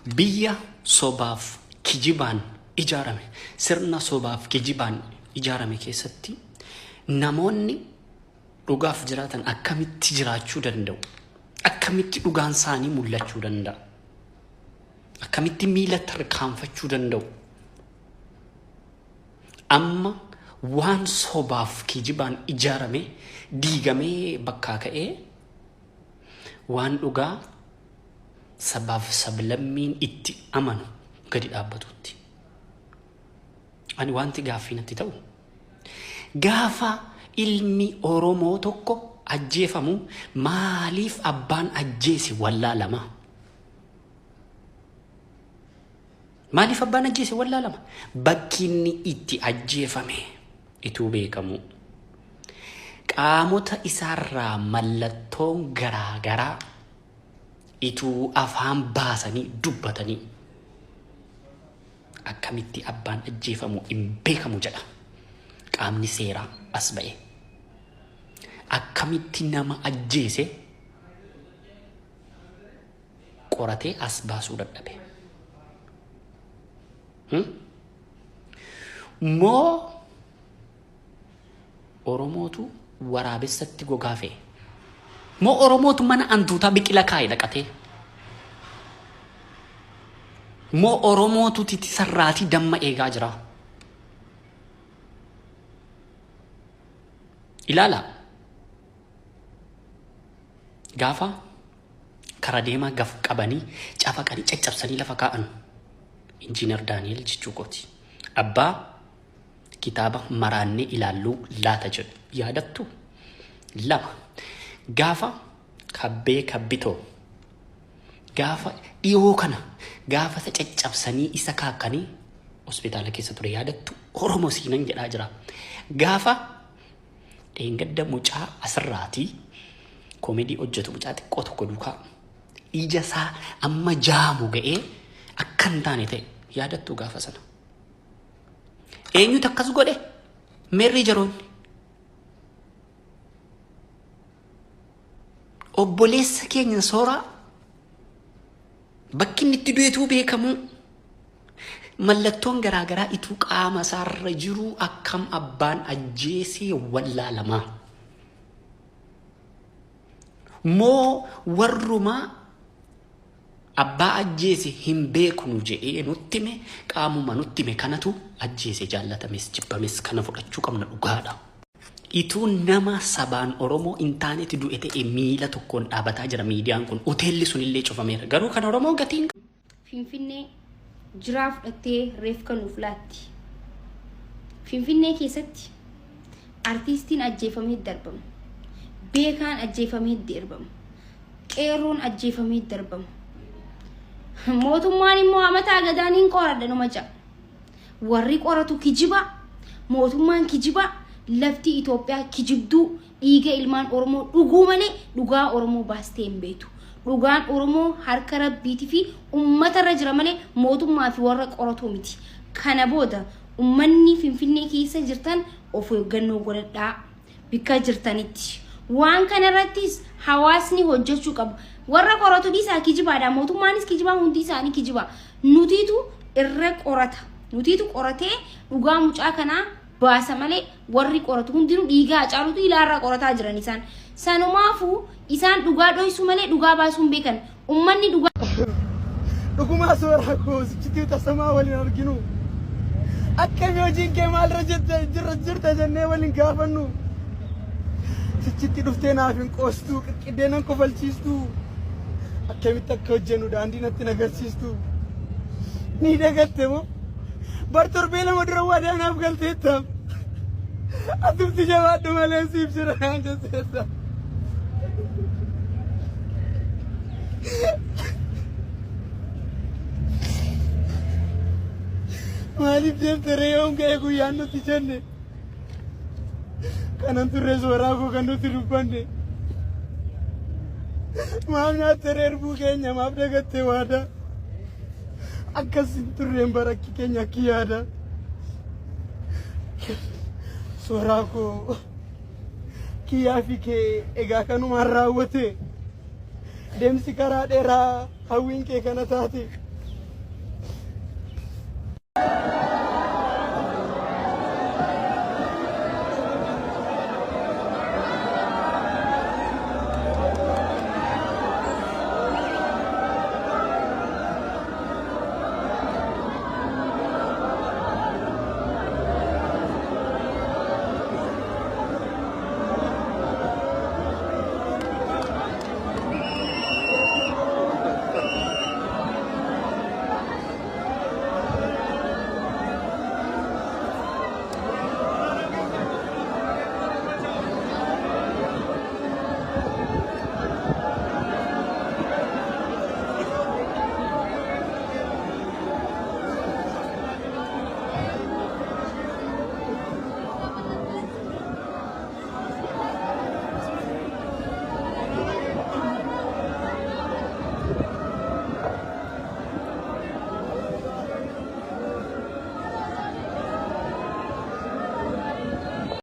biyya sobaaf kijibaan ijaarame sirna sobaaf kijibaan ijaarame keessatti namoonni dhugaaf jiraatan akkamitti jiraachuu danda'u? Akkamitti dhugaan isaanii mul'achuu danda'a? Akkamitti miila tarkaanfachuu danda'u? Amma waan sobaaf kijibaan ijaarame diigamee bakkaa ka'ee waan dhugaa sabaaf sablammiin itti amanu gadi dhaabbatutti. Ani wanti gaaffii natti ta'u gaafa ilmi Oromoo tokko ajjeefamu maaliif abbaan ajjeese wallaalama? Maaliif abbaan ajjeese wallaalama? Bakki inni itti ajjeefame ituu beekamu qaamota isaarraa mallattoon garaagaraa ituu afaan baasanii dubbatanii akkamitti abbaan ajjeefamu hin beekamu jedha qaamni seeraa as ba'e. Akkamitti nama ajjeese qoratee as baasuu dadhabe? Moo Oromootu waraabessatti gogaa fe'e? Moo Oromootu mana antuutaa biqila kaa'e dhaqatee? Moo Oromootu titisarraatii damma eegaa jira? Ilaala. Gaafa karaa deemaa gaf qabanii cafaqanii caccabsanii lafa kaa'an Injiinar Daani'el Jichuukooti. Abbaa kitaaba maraannee ilaalluu laata jedhu yaadattu? Lama. Gaafa kabbee kabbitoo gaafa dhiyoo kana gaafa isa caccabsanii isa kaakanii hospitaala keessa ture yaadattu? Oromoo siinan jedhaa jira. Gaafa dheengadda mucaa asirraatii koomedii hojjetu mucaa xiqqoo tokko duukaa ija isaa amma jaamu ga'ee akka hin taane ta'e yaadattu gaafa sana? Eenyutu akkas godhe? Meerri jaroonni. Obboleessa keenya Sooraa bakki inni itti du'eetuu beekamu mallattoon garaagaraa ituu qaama isaarra jiru akkam abbaan ajjeesee wallaalamaa? Moo warrumaa abbaa ajjeese hin beeknu jedhee nutti hime qaamuma nutti hime kanatu ajjeese jaallatames jibbames kana fudhachuu qabna dhugaadha. Ituu nama sabaan Oromoo hin taanetti du'e ta'e miila tokkoon dhaabataa jira miidiyaan kun. Hoteelli sunillee cufameera. Garuu kan Oromoo gatiin Finfinnee jiraa fudhattee reef kanuuf laatti. Finfinnee keessatti artiistiin ajjeefamee darbamu. Beekaan ajjeefamee darbamu. Qeerroon ajjeefamee darbamu. Mootummaan immoo amataa gadaaniin qoradha numa ja'a. Warri qoratu kijiba. Mootummaan kijiba. Lafti Itoophiyaa kijibduu dhiiga ilmaan Oromoo dhuguu malee dhugaa Oromoo baastee hin beektu. Dhugaan Oromoo harka Rabbiitii fi uummatarra jira malee mootummaa fi warra qoratu miti. Kana booda uummanni Finfinnee keessa jirtan of eeggannoo godhadhaa bakka jirtanitti. Waan kanarrattis hawaasni hojjechuu qabu. Warra qoratu dhiisaa kijibaadha. Mootummaanis kijibaa, hundi isaanii kijibaa. Nutiitu irra qorata. Nutiitu qoratee dhugaa mucaa kanaa baasa malee warri qoratu hundinuu dhiigaa caalutu ilaarraa qorataa jiran isaan. Sanumaafuu isaan dhugaa dhoysuu malee dhugaa baasuu hin beekan. Uummanni dhugaa dhugumaa Sooraa koo sichitti tasamaa waliin arginu. Akkami hojiin kee maalirra jirta jennee waliin gaafannu. Sichitti dhuftee naaf hin qoostuu, qiqqeeddee nan kofalchiistuu. Akkamitti akka hojjennu daandii natti nagarsiistu. Ni dagatte moo? Bartorbee lama dura waadaanaaf galteettaaf. Atumti jabaadhu malee siif jira naan jetteessa. Maaliif deemtee yoom ga'ee guyyaan nuti jenne? Kanan turre Sooraa koo kan nuti dubbanne. Maaf nyaattee erbuu keenya maaf dagattee waadaa? Akkasin turreen barakki keenya akki yaada. Sooraa koo kiyyaa fi kee egaa kanumaan raawwate. Deemsi karaa dheeraa hawwiin kee kana taate.